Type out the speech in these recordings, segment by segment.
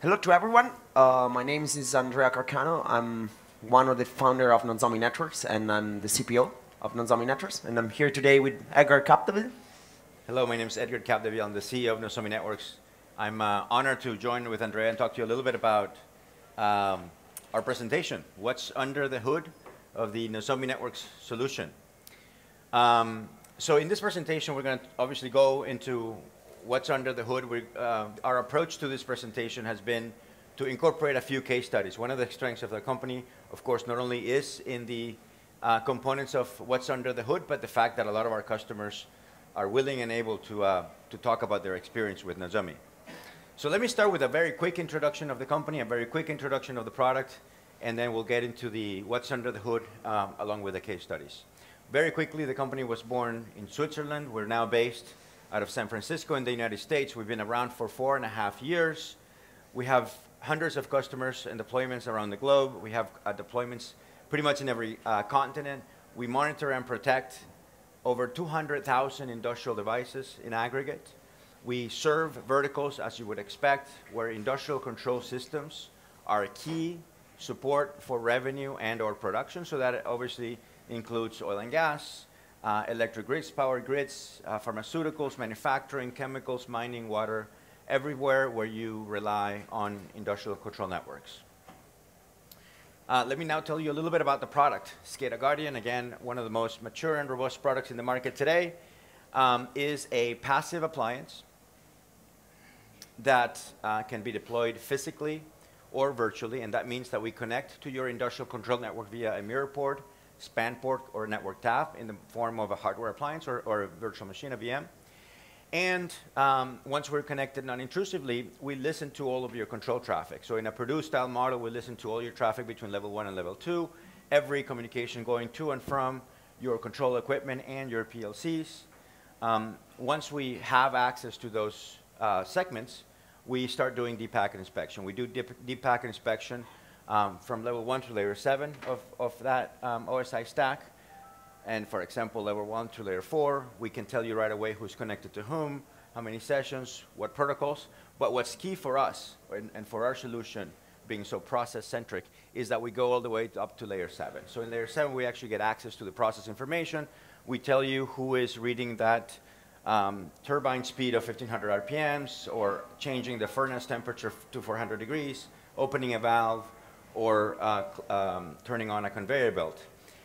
Hello to everyone. My name is Andrea Carcano. I'm one of the founder of Nozomi Networks, and I'm the CPO of Nozomi Networks. And I'm here today with Edgar Capdeville. Hello, my name is Edgar Capdeville. I'm the CEO of Nozomi Networks. I'm honored to join with Andrea and talk to you a little bit about our presentation, what's under the hood of the Nozomi Networks solution. So in this presentation, we're going to obviously go into what's under the hood. Our approach to this presentation has been to incorporate a few case studies. One of the strengths of the company, of course, not only is in the components of what's under the hood, but the fact that a lot of our customers are willing and able to talk about their experience with Nozomi. So let me start with a very quick introduction of the company, a very quick introduction of the product, and then we'll get into the what's under the hood along with the case studies. Very quickly, the company was born in Switzerland. We're now based out of San Francisco in the United States. We've been around for 4.5 years. We have hundreds of customers and deployments around the globe. We have deployments pretty much in every continent. We monitor and protect over 200,000 industrial devices in aggregate. We serve verticals, as you would expect, where industrial control systems are a key support for revenue and or production. So that obviously includes oil and gas, electric grids, power grids, pharmaceuticals, manufacturing, chemicals, mining, water, everywhere where you rely on industrial control networks. Let me now tell you a little bit about the product. SCADAguardian, again, one of the most mature and robust products in the market today, is a passive appliance that can be deployed physically or virtually, and that means that we connect to your industrial control network via a mirror port, span port, or network tap in the form of a hardware appliance or a virtual machine, a VM. And once we're connected non-intrusively, we listen to all of your control traffic. So in a Purdue-style model, we listen to all your traffic between level 1 and level 2, every communication going to and from your control equipment and your PLCs. Once we have access to those segments, we start doing deep packet inspection. We do deep packet inspection from level 1 to layer 7 of that OSI stack. And for example, level 1 to layer 4, we can tell you right away who's connected to whom, how many sessions, what protocols. But what's key for us, and for our solution being so process-centric, is that we go all the way up to layer 7. So in layer 7, we actually get access to the process information. We tell you who is reading that turbine speed of 1,500 RPMs, or changing the furnace temperature to 400 degrees, opening a valve, or turning on a conveyor belt.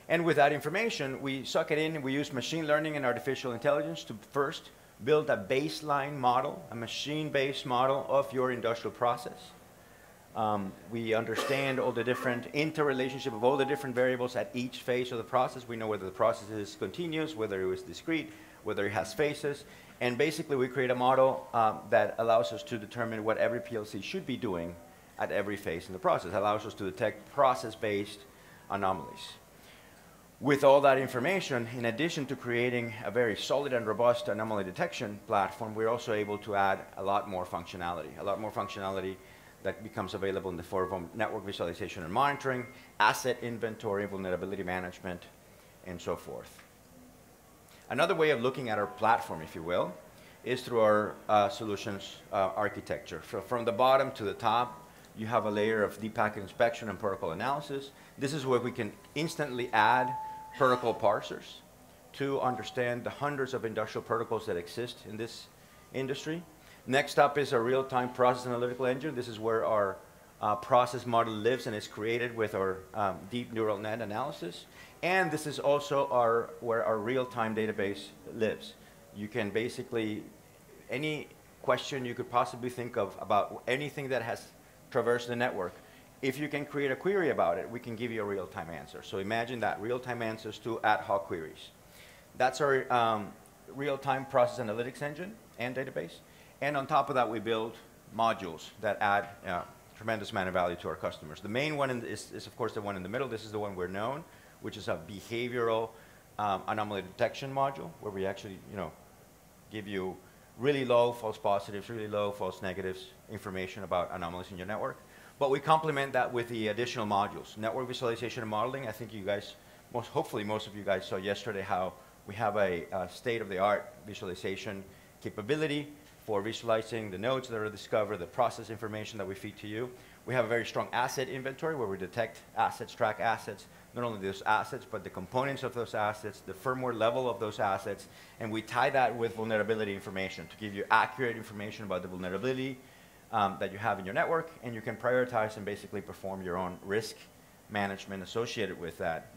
And with that information, we suck it in, and we use machine learning and artificial intelligence to first build a baseline model, a machine-based model of your industrial process. We understand all the different interrelationship of all the different variables at each phase of the process. We know whether the process is continuous, whether it was discrete, whether it has phases. And basically, we create a model that allows us to determine what every PLC should be doing at every phase in the process. It allows us to detect process-based anomalies. With all that information, in addition to creating a very solid and robust anomaly detection platform, we're also able to add a lot more functionality that becomes available in the form of network visualization and monitoring, asset inventory, vulnerability management, and so forth. Another way of looking at our platform, if you will, is through our solutions architecture. So from the bottom to the top, you have a layer of deep packet inspection and protocol analysis. This is where we can instantly add protocol parsers to understand the hundreds of industrial protocols that exist in this industry. Next up is our real-time process analytical engine. This is where our process model lives and is created with our deep neural net analysis. And this is also where our real-time database lives. You can basically, any question you could possibly think of about anything that has traversed the network, if you can create a query about it, we can give you a real-time answer. So imagine that, real-time answers to ad hoc queries. That's our real-time process analytics engine and database. And on top of that, we build modules that add tremendous amount of value to our customers. The main one is of course, the one in the middle. This is the one we're known, which is a behavioral anomaly detection module, where we actually give you really low false positives, really low false negatives information about anomalies in your network. But we complement that with the additional modules. Network visualization and modeling. I think you guys, hopefully most of you guys saw yesterday how we have a state-of-the-art visualization capability for visualizing the nodes that are discovered, the process information that we feed to you. We have a very strong asset inventory where we detect assets, track assets, not only those assets, but the components of those assets, the firmware level of those assets, and we tie that with vulnerability information to give you accurate information about the vulnerability that you have in your network, and you can prioritize and basically perform your own risk management associated with that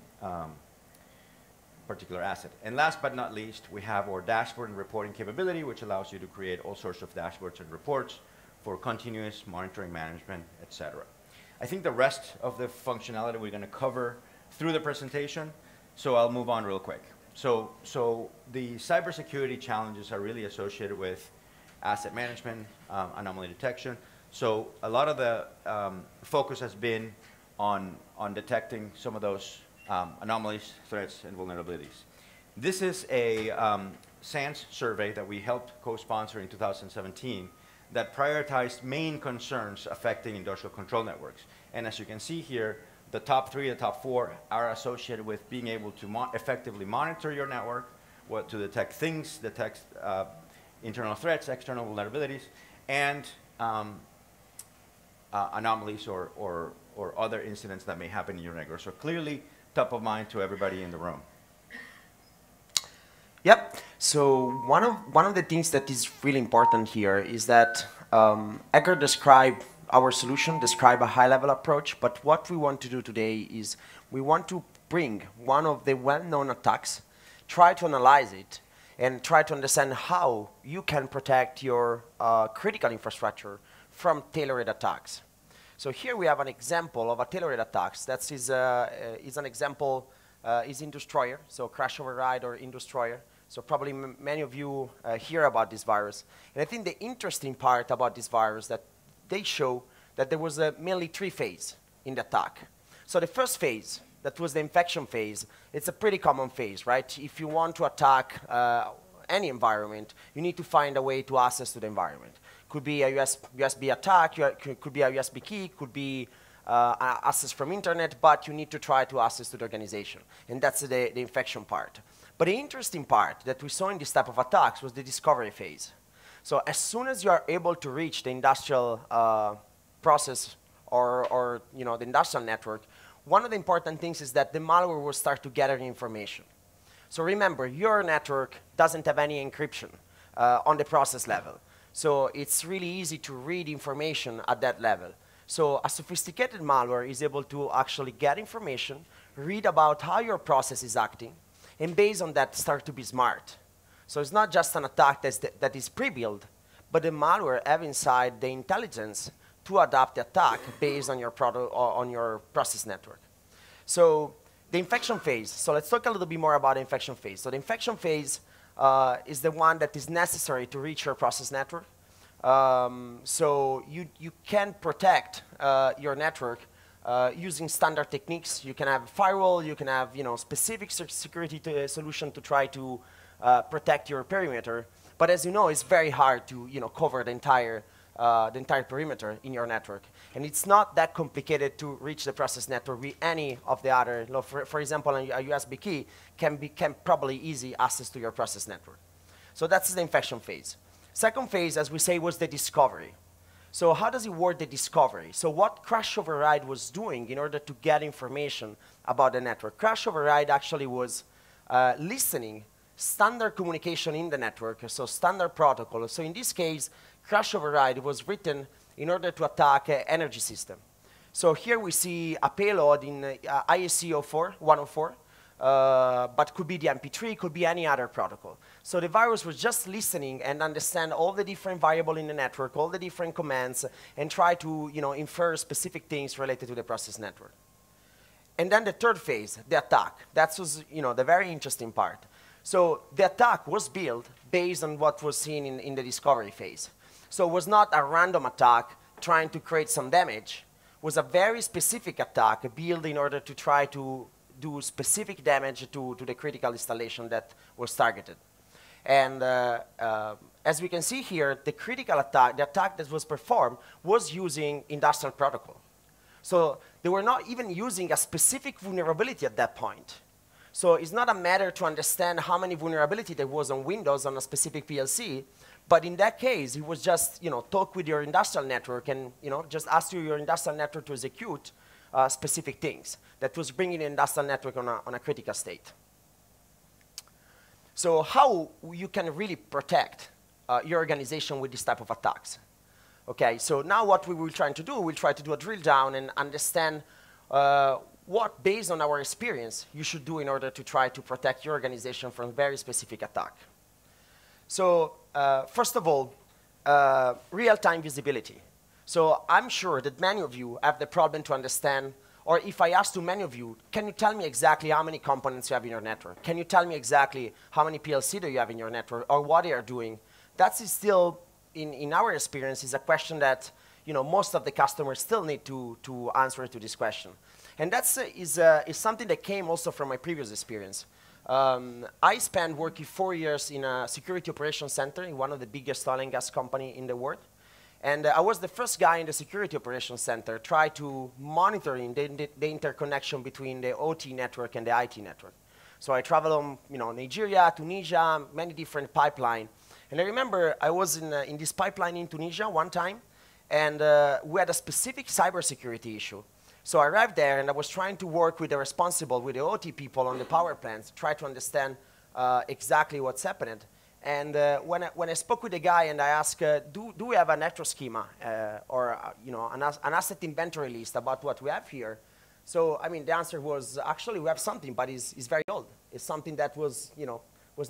particular asset. And last but not least, we have our dashboard and reporting capability, which allows you to create all sorts of dashboards and reports for continuous monitoring management, etc. I think the rest of the functionality we're going to cover through the presentation, so I'll move on real quick. So the cybersecurity challenges are really associated with asset management, anomaly detection. So a lot of the focus has been on detecting some of those anomalies, threats, and vulnerabilities. This is a SANS survey that we helped co-sponsor in 2017 that prioritized main concerns affecting industrial control networks. And as you can see here, the top 3, the top 4 are associated with being able to effectively monitor your network, to detect things, detect internal threats, external vulnerabilities, and anomalies or other incidents that may happen in your network. So clearly top of mind to everybody in the room. Yep. So one of the things that is really important here is that Edgar described our solution, describe a high-level approach, but what we want to do today is we want to bring one of the well-known attacks, try to analyze it, and try to understand how you can protect your critical infrastructure from tailored attacks. So here we have an example of a tailored attacks. That is an example is Industroyer, so Crashoverride or Industroyer. So probably many of you hear about this virus. And I think the interesting part about this virus that they show that there was mainly 3 phases in the attack. So the first phase, that was the infection phase, it's a pretty common phase, right? If you want to attack any environment, you need to find a way to access to the environment. Could be a USB attack, could be a USB key, could be access from internet, but you need to try to access to the organization. And that's the infection part. But the interesting part that we saw in this type of attacks was the discovery phase. So as soon as you are able to reach the industrial process or the industrial network, one of the important things is that the malware will start to gather information. So remember, your network doesn't have any encryption on the process level. So it's really easy to read information at that level. So a sophisticated malware is able to actually get information, read about how your process is acting, and based on that, start to be smart. So it's not just an attack that is pre-built, but the malware have inside the intelligence to adapt the attack based on your process network. So the infection phase. So let's talk a little bit more about the infection phase. So the infection phase is the one that is necessary to reach your process network. So you can protect your network using standard techniques. You can have a firewall. You can have specific security solution to try to protect your perimeter. But as you know, it's very hard to cover the entire perimeter in your network. And it's not that complicated to reach the process network with any of the other. For example, a USB key can probably easy access to your process network. So that's the infection phase. Second phase, as we say, was the discovery. So how does it work, the discovery? So what Crashoverride was doing in order to get information about the network, Crashoverride actually was listening standard communication in the network, so standard protocol. So in this case, Crashoverride was written in order to attack an energy system. So here we see a payload in ISC 104, but could be the MP3, could be any other protocol. So the virus was just listening and understand all the different variables in the network, all the different commands, and try to infer specific things related to the process network. And then the third phase, the attack. That was the very interesting part. So the attack was built based on what was seen in the discovery phase. So it was not a random attack trying to create some damage. It was a very specific attack built in order to try to do specific damage to the critical installation that was targeted. And as we can see here, the critical attack, the attack that was performed, was using industrial protocol. So they were not even using a specific vulnerability at that point. So it's not a matter to understand how many vulnerability there was on Windows on a specific PLC, But in that case, it was just, talk with your industrial network and, just ask your industrial network to execute specific things. That was bringing the industrial network on a critical state. So how you can really protect your organization with this type of attacks? Okay, so now what we will try to do, we'll try to do a drill down and understand what, based on our experience, you should do in order to try to protect your organization from very specific attack. So first of all, real-time visibility. So I'm sure that many of you have the problem to understand, or if I ask too many of you, can you tell me exactly how many components you have in your network? Can you tell me exactly how many PLC do you have in your network, or what they are doing? That is still, in our experience, is a question that most of the customers still need to answer to this question. And that is something that came also from my previous experience. I spent working 4 years in a security operations center in one of the biggest oil and gas companies in the world. And I was the first guy in the security operations center try to monitoring the interconnection between the OT network and the IT network. So I traveled on Nigeria, Tunisia, many different pipelines. And I remember I was in this pipeline in Tunisia one time, and we had a specific cybersecurity issue. So I arrived there, and I was trying to work with the OT people on the power plants, try to understand exactly what's happening. And when I spoke with the guy and I asked, do we have a network schema or an asset inventory list about what we have here? So the answer was, actually, we have something, but it's very old. It's something that was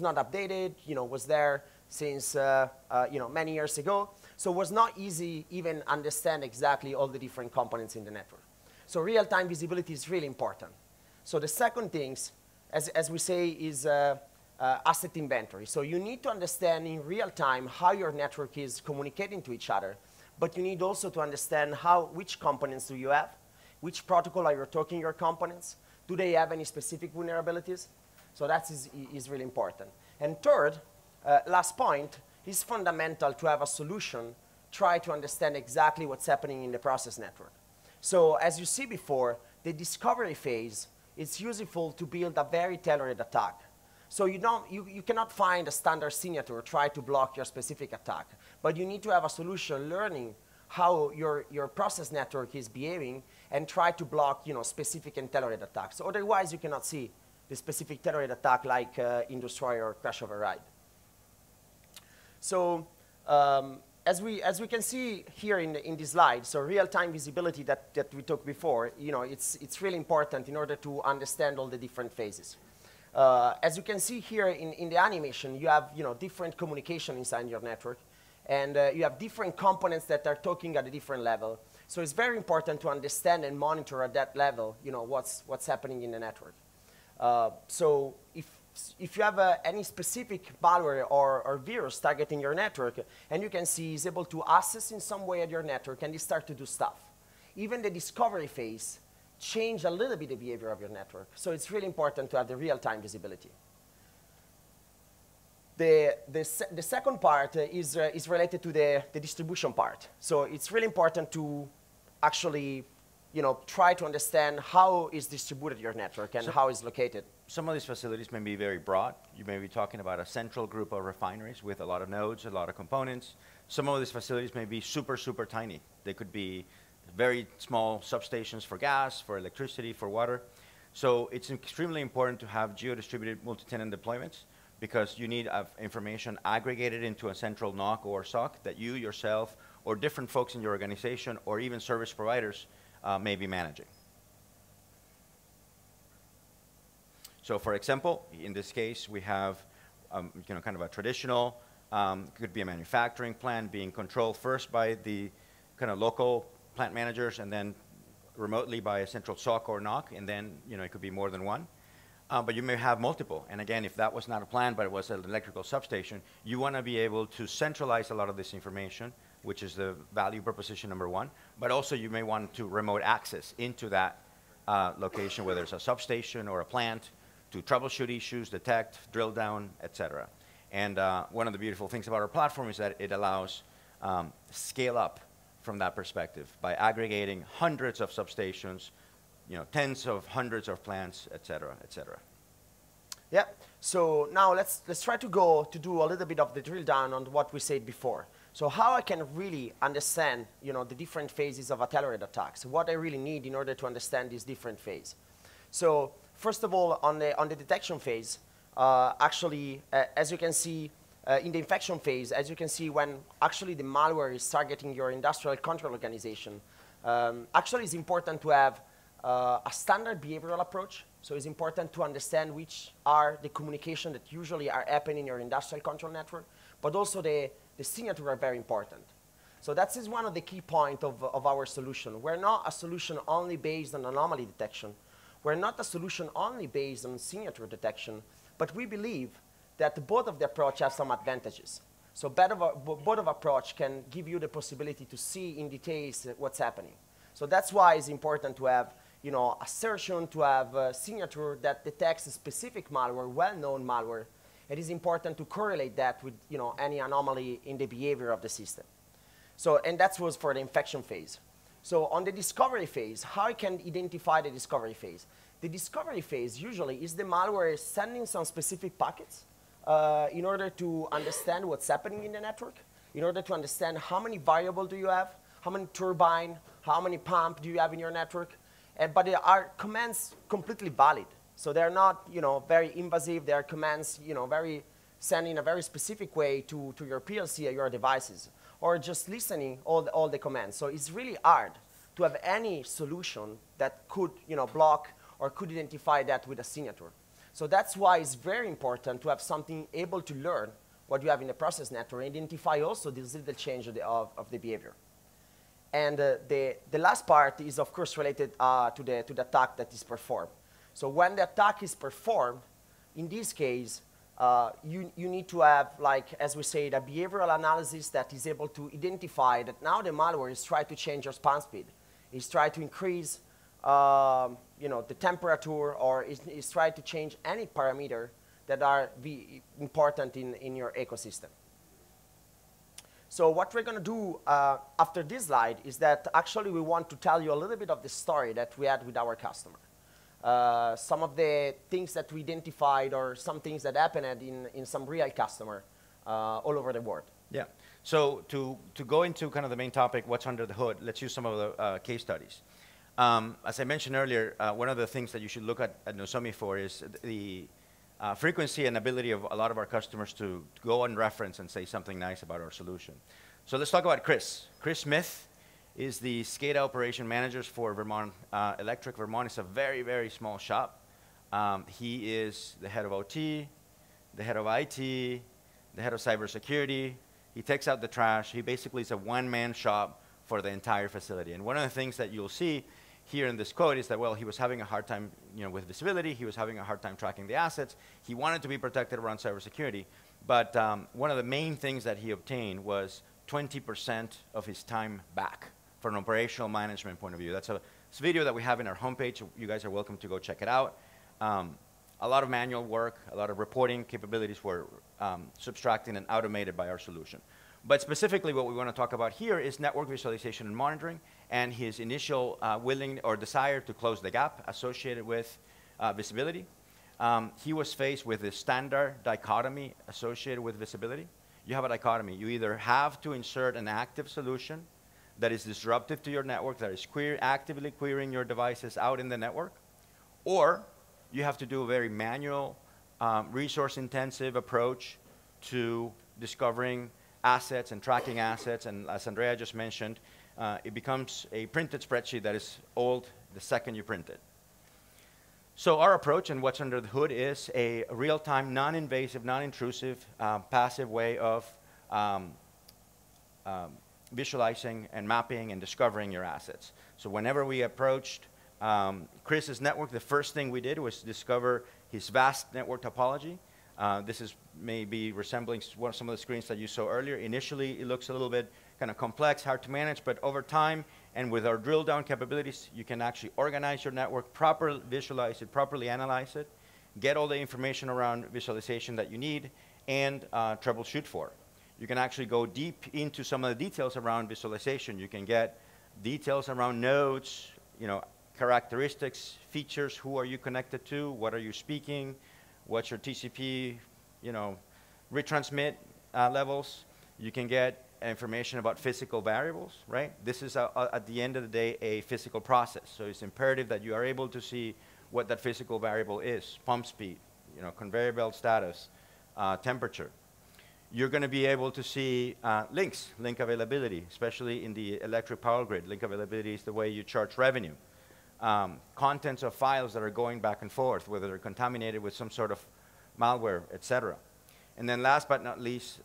not updated, was there since many years ago. So it was not easy even understand exactly all the different components in the network. So real-time visibility is really important. So the second thing, as we say, is asset inventory. So you need to understand in real time how your network is communicating to each other, but you need also to understand which components do you have, which protocol are you talking your components, do they have any specific vulnerabilities? So that is really important. And third, last point, is fundamental to have a solution, try to understand exactly what's happening in the process network. So as you see before, the discovery phase, it's useful to build a very tailored attack. So you cannot find a standard signature, try to block your specific attack, but you need to have a solution learning how your process network is behaving and try to block specific and tailored attacks. Otherwise, you cannot see the specific tailored attack like Industroyer or Crashoverride. So as we can see here in this slide, so real-time visibility that we talked before, it's really important in order to understand all the different phases. As you can see here in the animation, you have different communication inside your network, and you have different components that are talking at a different level. So it's very important to understand and monitor at that level, what's happening in the network. So if you have any specific malware or virus targeting your network, and you can see is able to access in some way at your network, and they start to do stuff. Even the discovery phase change a little bit the behavior of your network. So it's really important to have the real-time visibility. The second part is related to the distribution part. So it's really important to actually try to understand how is distributed your network and how it's located. Some of these facilities may be very broad. You may be talking about a central group of refineries with a lot of nodes, a lot of components. Some of these facilities may be super, super tiny. They could be very small substations for gas, for electricity, for water. So it's extremely important to have geo-distributed multi-tenant deployments because you need information aggregated into a central NOC or SOC that you yourself or different folks in your organization or even service providers may be managing. So for example, in this case, we have kind of a traditional, could be a manufacturing plant being controlled first by the kind of local plant managers and then remotely by a central SOC or NOC, and then it could be more than one. But you may have multiple. And again, if that was not a plant, but it was an electrical substation, you want to be able to centralize a lot of this information, which is the value proposition number one. But also you may want to remote access into that location, whether it's a substation or a plant, to troubleshoot issues, detect, drill down, et cetera. And one of the beautiful things about our platform is that it allows scale up from that perspective by aggregating hundreds of substations, tens of hundreds of plants, et cetera, et cetera. Yeah. So now let's try to go to do a little bit of the drill down on what we said before. So how I can really understand, the different phases of a Telluride attacks. What I really need in order to understand these different phases. So first of all, on the detection phase, actually, as you can see in the infection phase, as you can see when actually the malware is targeting your industrial control organization, actually it's important to have a standard behavioral approach. So it's important to understand which are the communication that usually are happening in your industrial control network, but also the signature are very important. So that is one of the key points of our solution. We're not a solution only based on anomaly detection. We're not a solution only based on signature detection, but we believe that both of the approach have some advantages. So both of approach can give you the possibility to see in details what's happening. So that's why it's important to have assertion, to have a signature that detects a specific malware, well-known malware. It is important to correlate that with any anomaly in the behavior of the system. So, and that was for the infection phase. So on the discovery phase, how I can identify the discovery phase? The discovery phase usually is the malware sending some specific packets in order to understand what's happening in the network, in order to understand how many variables do you have, how many turbine, how many pump do you have in your network. But they are commands completely valid. So they're not very invasive. They are commands very sending a very specific way to your PLC or your devices, or just listening all the commands. So it's really hard to have any solution that could block or could identify that with a signature. So that's why it's very important to have something able to learn what you have in the process network and identify also this little change of the behavior. And the last part is, of course, related to the attack that is performed. So when the attack is performed, in this case, you need to have, like, as we say, a behavioral analysis that is able to identify that now the malware is trying to change your span speed. It's trying to increase the temperature, or it's trying to change any parameter that are important in your ecosystem. So what we're going to do after this slide is that actually we want to tell you a little bit of the story that we had with our customer. Some of the things that we identified, or some things that happened in some real customer all over the world. Yeah. So to go into kind of the main topic, what's under the hood, let's use some of the case studies. As I mentioned earlier, one of the things that you should look at Nozomi for is the frequency and ability of a lot of our customers to go on reference and say something nice about our solution. So let's talk about Chris. Chris Smith is the SCADA operation manager for Vermont Electric. Vermont is a very, very small shop. He is the head of OT, the head of IT, the head of cybersecurity. He takes out the trash. He basically is a one-man shop for the entire facility. And one of the things that you'll see here in this code is that, well, he was having a hard time with visibility. He was having a hard time tracking the assets. He wanted to be protected around cybersecurity. But one of the main things that he obtained was 20% of his time back from an operational management point of view. It's a video that we have in our homepage. You guys are welcome to go check it out. A lot of manual work, a lot of reporting capabilities were subtracted and automated by our solution. But specifically what we want to talk about here is network visualization and monitoring, and his initial willing or desire to close the gap associated with visibility. He was faced with the standard dichotomy associated with visibility. You have a dichotomy. You either have to insert an active solution that is disruptive to your network, that is actively querying your devices out in the network, or you have to do a very manual, resource-intensive approach to discovering assets and tracking assets. And as Andrea just mentioned, it becomes a printed spreadsheet that is old the second you print it. So our approach and what's under the hood is a real-time, non-invasive, non-intrusive, passive way of visualizing and mapping and discovering your assets. So whenever we approached Chris's network, the first thing we did was discover his vast network topology. This is maybe resembling some of the screens that you saw earlier. Initially, it looks a little bit kind of complex, hard to manage, but over time, and with our drill down capabilities, you can actually organize your network, properly visualize it, properly analyze it, get all the information around visualization that you need, and troubleshoot for. You can actually go deep into some of the details around visualization. You can get details around nodes, characteristics, features, who are you connected to, what are you speaking, what's your TCP, retransmit levels. You can get information about physical variables, right? This is, at the end of the day, a physical process. So it's imperative that you are able to see what that physical variable is: pump speed, conveyor belt status, temperature. You're going to be able to see link availability, especially in the electric power grid. Link availability is the way you charge revenue. Contents of files that are going back and forth, whether they're contaminated with some sort of malware, et cetera. And then last but not least,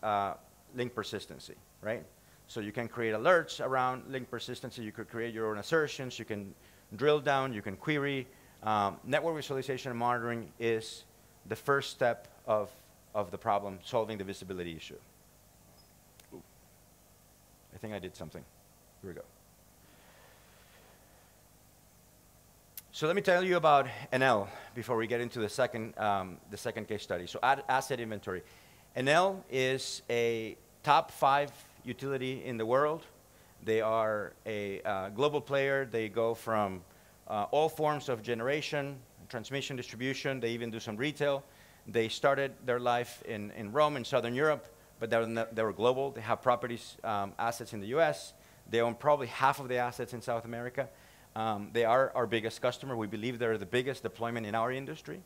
link persistency, right? So you can create alerts around link persistency. You could create your own assertions. You can drill down. You can query. Network visualization and monitoring is the first step of the problem, solving the visibility issue. Ooh. I think I did something. Here we go. So let me tell you about Enel before we get into the second case study. So asset inventory. Enel is a top 5 utility in the world. They are a global player. They go from all forms of generation, transmission, distribution. They even do some retail. They started their life in Rome, in Southern Europe, but they were global. They have properties, assets in the US. They own probably half of the assets in South America. They are our biggest customer. We believe they're the biggest deployment in our industry.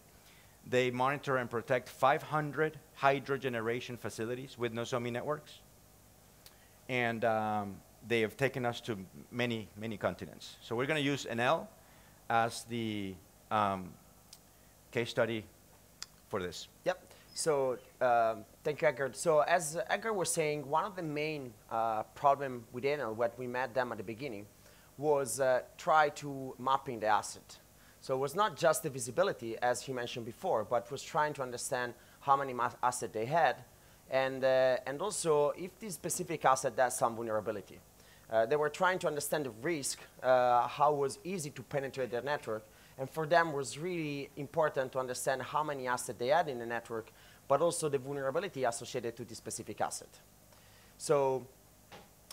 They monitor and protect 500 hydro generation facilities with Nozomi networks. And they have taken us to many, many continents. So we're going to use Enel as the case study for this. Yep. So thank you, Edgar. So as Edgar was saying, one of the main problem with Enel, when we met them at the beginning, was try to mapping the asset. So it was not just the visibility, as he mentioned before, but was trying to understand how many assets they had, and also if this specific asset has some vulnerability. They were trying to understand the risk, how it was easy to penetrate their network, and for them was really important to understand how many assets they had in the network, but also the vulnerability associated to this specific asset. So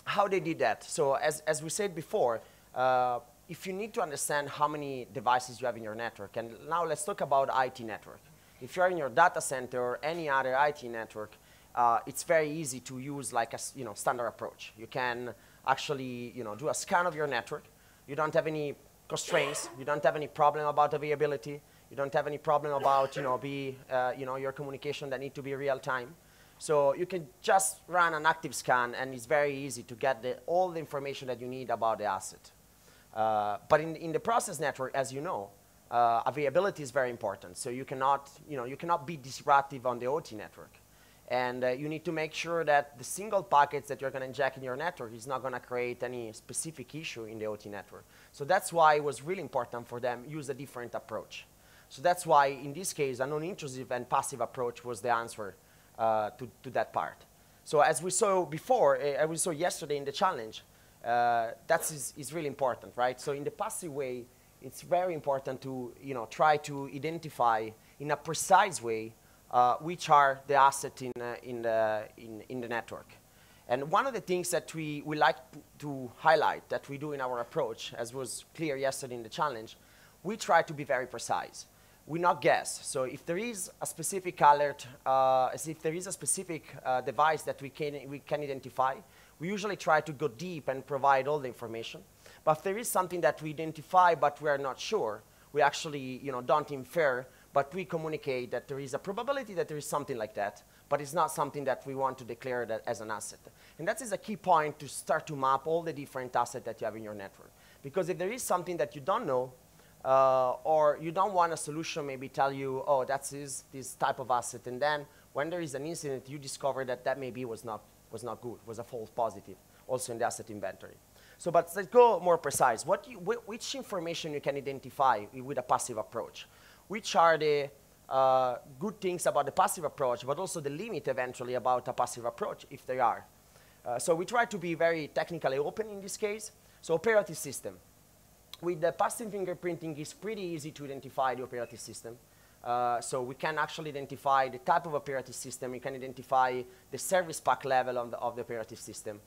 how they did that? So as we said before, if you need to understand how many devices you have in your network, and now let's talk about IT network. If you're in your data center or any other IT network, it's very easy to use like a standard approach. You can actually do a scan of your network. You don't have any constraints. You don't have any problem about availability. You don't have any problem about your communication that need to be real time. So you can just run an active scan, and it's very easy to get all the information that you need about the asset. But in the process network, as you know, availability is very important. So you cannot be disruptive on the OT network. And you need to make sure that the single packets that you're going to inject in your network is not going to create any specific issue in the OT network. So that's why it was really important for them to use a different approach. So that's why, in this case, a non-intrusive and passive approach was the answer to that part. So as we saw before, as we saw yesterday in the challenge, that is really important, right? So in the passive way, it's very important to try to identify in a precise way which are the assets in the network. And one of the things that we like to highlight that we do in our approach, as was clear yesterday in the challenge, we try to be very precise. We not guess. So if there is a specific alert, if there is a specific device that we can identify, we usually try to go deep and provide all the information. But if there is something that we identify but we are not sure, we actually don't infer, but we communicate that there is a probability that there is something like that, but it's not something that we want to declare that as an asset. And that is a key point to start to map all the different assets that you have in your network. Because if there is something that you don't know, or you don't want a solution maybe tell you, oh, that's this type of asset, and then when there is an incident, you discover that maybe was not good, was a false positive, also in the asset inventory. So, but let's go more precise. Which information you can identify with a passive approach? Which are the good things about the passive approach, but also the limit eventually about a passive approach, if they are. So we try to be very technically open in this case. So operating system. With the passive fingerprinting, it's pretty easy to identify the operating system. So we can actually identify the type of operating system. We can identify the service pack level of the operating system.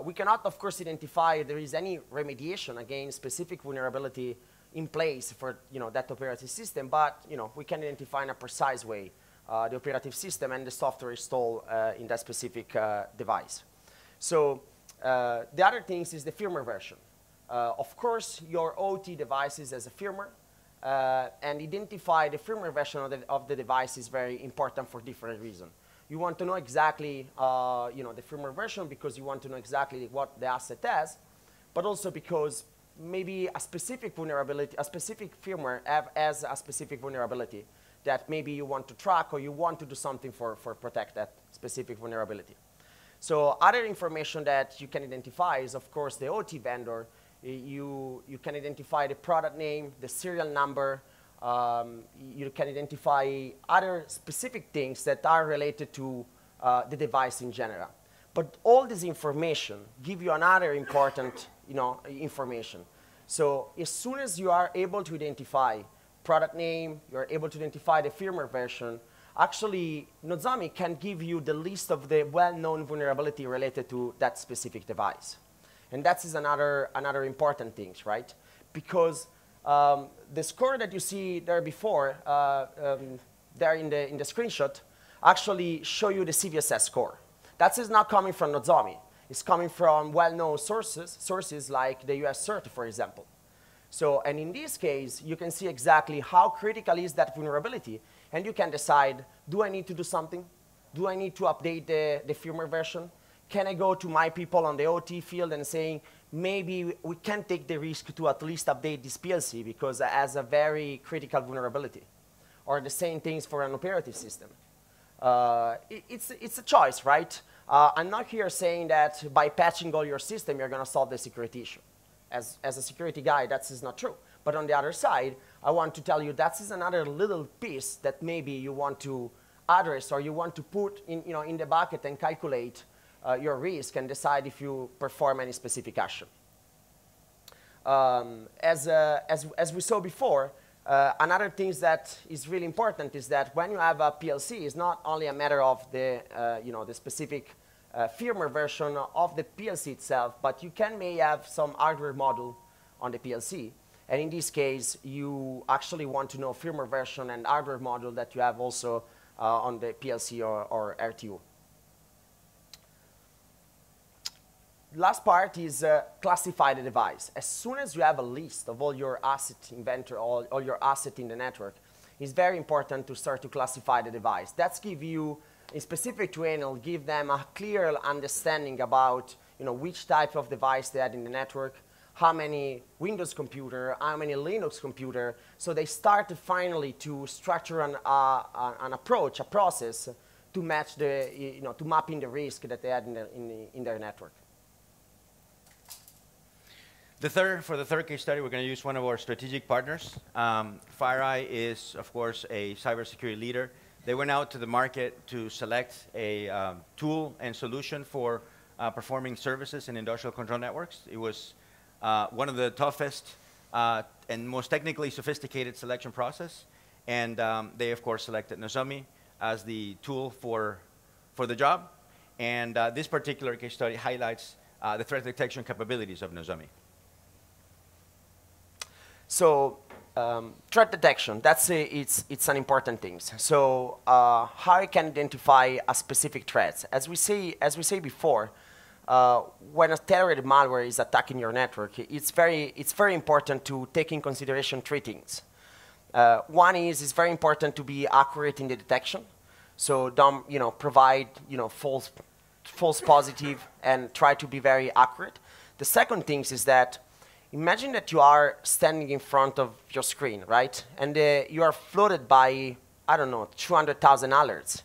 We cannot, of course, identify if there is any remediation against specific vulnerability in place for that operating system, but we can identify in a precise way the operative system and the software installed in that specific device. So the other things is the firmware version. Of course, your OT devices as a firmware, and identify the firmware version of the device is very important for different reasons. You want to know exactly the firmware version because you want to know exactly what the asset has, but also because maybe a specific vulnerability, a specific firmware has a specific vulnerability that maybe you want to track or you want to do something for protect that specific vulnerability. So other information that you can identify is, of course, the OT vendor. You can identify the product name, the serial number. You can identify other specific things that are related to the device in general. But all this information give you another important information. So as soon as you are able to identify product name, you're able to identify the firmware version, actually Nozomi can give you the list of the well-known vulnerability related to that specific device. And that is another important thing, right? Because the score that you see there before, there in the screenshot, actually show you the CVSS score. That is not coming from Nozomi. It's coming from well-known sources like the US CERT, for example. So, and in this case, you can see exactly how critical is that vulnerability, and you can decide, do I need to do something? Do I need to update the firmware version? Can I go to my people on the OT field and saying, maybe we can take the risk to at least update this PLC because it has a very critical vulnerability? Or the same things for an operative system. It's a choice, right? I'm not here saying that by patching all your system, you're going to solve the security issue. As a security guy, that is not true. But on the other side, I want to tell you that is another little piece that maybe you want to address or you want to put in the bucket and calculate your risk and decide if you perform any specific action. As we saw before, another thing that is really important is that when you have a PLC, it's not only a matter of the specific firmware version of the PLC itself, but you may have some hardware module on the PLC. And in this case, you actually want to know firmware version and hardware module that you have also on the PLC or RTU. Last part is classify the device. As soon as you have a list of all your asset inventory, all your asset in the network, it's very important to start to classify the device. That's give you, in specific to Enel, give them a clear understanding about which type of device they had in the network, how many Windows computer, how many Linux computer, so they start to finally to structure an approach, a process to match to map in the risk that they had in their network. For the third case study, we're going to use one of our strategic partners. FireEye is, of course, a cybersecurity leader. They went out to the market to select a tool and solution for performing services in industrial control networks. It was one of the toughest and most technically sophisticated selection process. And they, of course, selected Nozomi as the tool for the job. And this particular case study highlights the threat detection capabilities of Nozomi. So threat detection, it's an important thing. So how you can identify a specific threat? As we say before, when a terrorist malware is attacking your network, it's very important to take in consideration three things. One is it's very important to be accurate in the detection. So don't provide false positive and try to be very accurate. The second thing is that imagine that you are standing in front of your screen, right? And you are flooded by, I don't know, 200,000 alerts.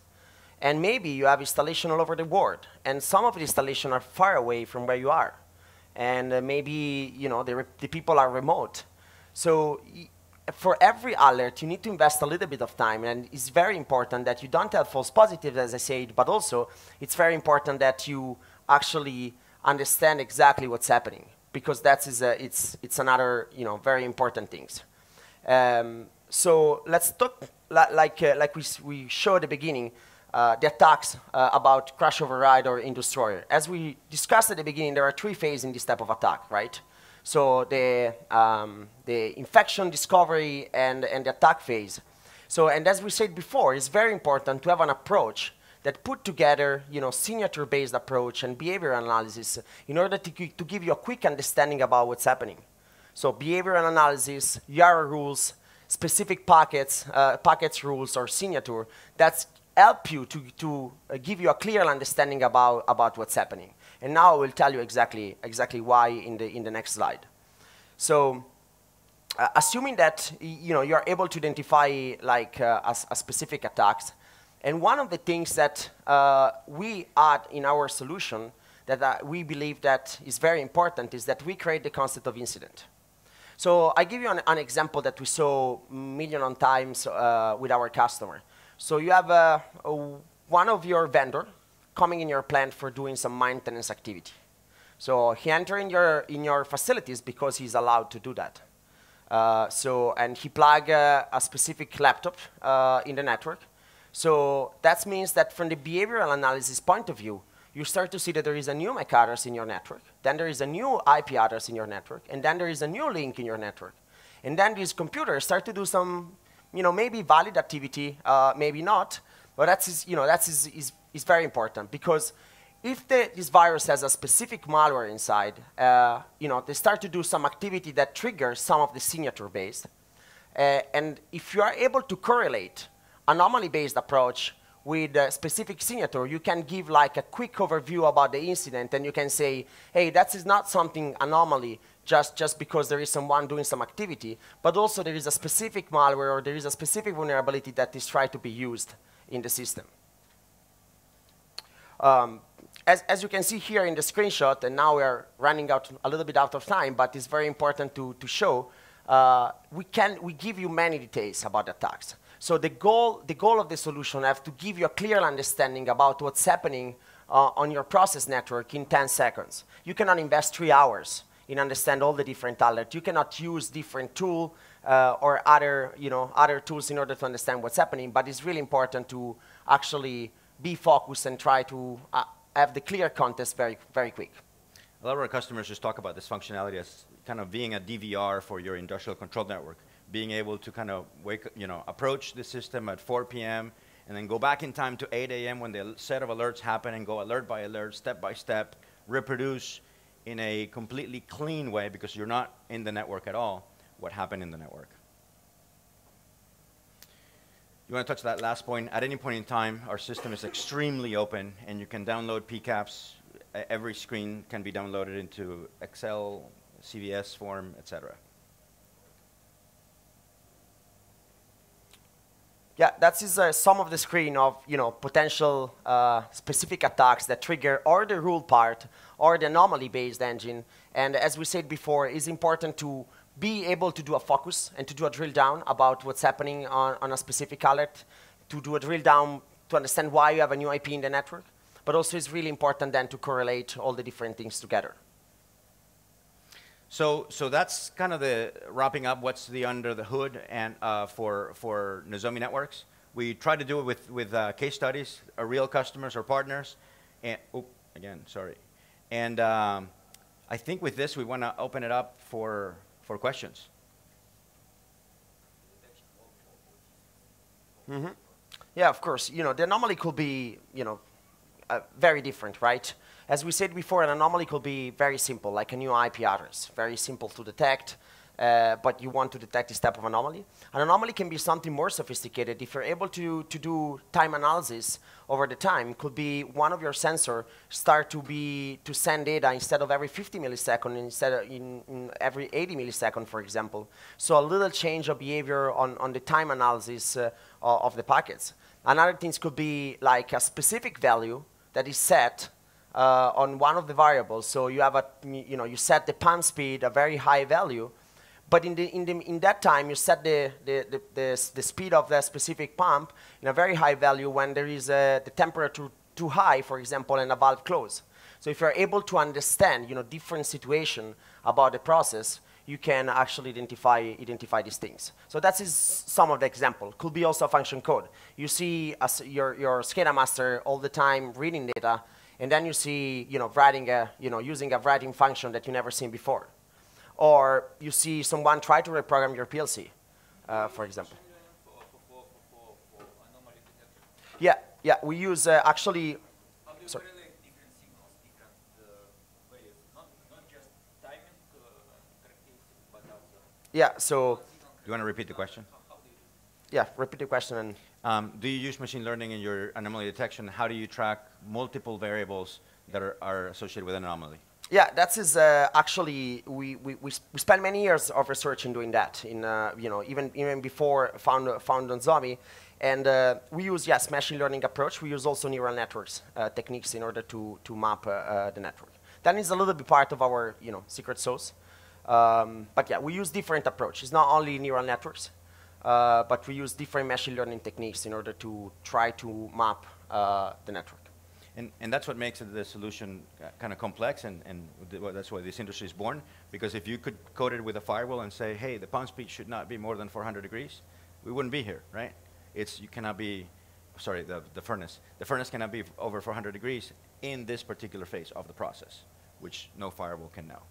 And maybe you have installation all over the world. And some of the installations are far away from where you are. And maybe the people are remote. So for every alert, you need to invest a little bit of time. And it's very important that you don't have false positives, as I said, but also it's very important that you actually understand exactly what's happening, because it's another very important things. So let's talk like we showed at the beginning, the attacks about Crashoverride or Industroyer. As we discussed at the beginning, there are three phases in this type of attack, right? So the infection discovery and the attack phase. So, and as we said before, it's very important to have an approach that put together, signature-based approach and behavioral analysis in order to give you a quick understanding about what's happening. So behavioral analysis, YARA rules, specific packets rules, or signature, that's help you to give you a clear understanding about what's happening. And now I will tell you exactly why in the next slide. So assuming that you're able to identify like a specific attacks, and one of the things that we add in our solution that we believe that is very important is that we create the concept of incident. So I give you an example that we saw million of times with our customer. So you have one of your vendor coming in your plant for doing some maintenance activity. So he enter in your facilities because he's allowed to do that. And he plug a specific laptop in the network. So that means that from the behavioral analysis point of view, you start to see that there is a new MAC address in your network, then there is a new IP address in your network, and then there is a new link in your network. And then these computers start to do some, maybe valid activity, maybe not, but that is very important, because if this virus has a specific malware inside, they start to do some activity that triggers some of the signature-based. And if you are able to correlate anomaly-based approach with a specific signature, you can give like a quick overview about the incident, and you can say, hey, that is not something anomaly just because there is someone doing some activity, but also there is a specific malware or there is a specific vulnerability that is trying to be used in the system. As you can see here in the screenshot, and now we're running a little bit out of time, but it's very important to show, we give you many details about the attacks. So the goal of the solution have to give you a clear understanding about what's happening on your process network in 10 seconds. You cannot invest 3 hours in understand all the different alerts. You cannot use different tool or other tools in order to understand what's happening, but it's really important to actually be focused and try to have the clear context very, very quick. A lot of our customers just talk about this functionality as kind of being a DVR for your industrial control network, being able to kind of approach the system at 4 p.m. and then go back in time to 8 a.m. when the set of alerts happen, and go alert by alert, step by step, reproduce in a completely clean way, because you're not in the network at all, what happened in the network. You want to touch that last point? At any point in time, our system is extremely open, and you can download PCAPs. Every screen can be downloaded into Excel, CVS form, etc. Yeah, that is some of the screen of potential specific attacks that trigger or the rule part or the anomaly-based engine. And as we said before, it's important to be able to do a focus and to do a drill down about what's happening on a specific alert, to do a drill down to understand why you have a new IP in the network. But also it's really important then to correlate all the different things together. So that's kind of the wrapping up what's the under the hood and for Nozomi networks. We try to do it with case studies, real customers or partners. And And I think with this we want to open it up for questions. Mm-hmm. Yeah, of course. The anomaly could be very different, right? As we said before, an anomaly could be very simple, like a new IP address, very simple to detect, but you want to detect this type of anomaly. An anomaly can be something more sophisticated. If you're able to do time analysis over the time, could be one of your sensor start to send data instead of every 50 milliseconds, instead of in every 80 milliseconds, for example. So a little change of behavior on the time analysis of the packets. Another things could be like a specific value that is set on one of the variables. So you have you set the pump speed a very high value, but in that time you set the speed of the specific pump in a very high value when there is the temperature too high, for example, and a valve close. So if you're able to understand different situation about the process, you can actually identify these things. So that is some of the example. Could be also function code. You see your SCADA master all the time reading data, and then you see writing using a writing function that you never seen before. or you see someone try to reprogram your PLC, for example. Yeah, yeah, we use actually. How do you Sorry. correlate different signals, different values, not just timing characteristics, but also Yeah, so Do you want to repeat the question? how do you do it? yeah, repeat the question. And Do you use machine learning in your anomaly detection? How do you track multiple variables that are associated with an anomaly? yeah, that is actually we spent many years of research in doing that. In even before found Nozomi, and we use machine learning approach. We use also neural networks techniques in order to map the network. That is a little bit part of our secret sauce. But yeah, we use different approaches. Not only neural networks, but we use different machine learning techniques in order to try to map the network. And that's what makes the solution kind of complex, and that's why this industry is born. Because if you could code it with a firewall and say, hey, the pump speed should not be more than 400 degrees, we wouldn't be here, right? You cannot be, sorry, the furnace. The furnace cannot be over 400 degrees in this particular phase of the process, which no firewall can now.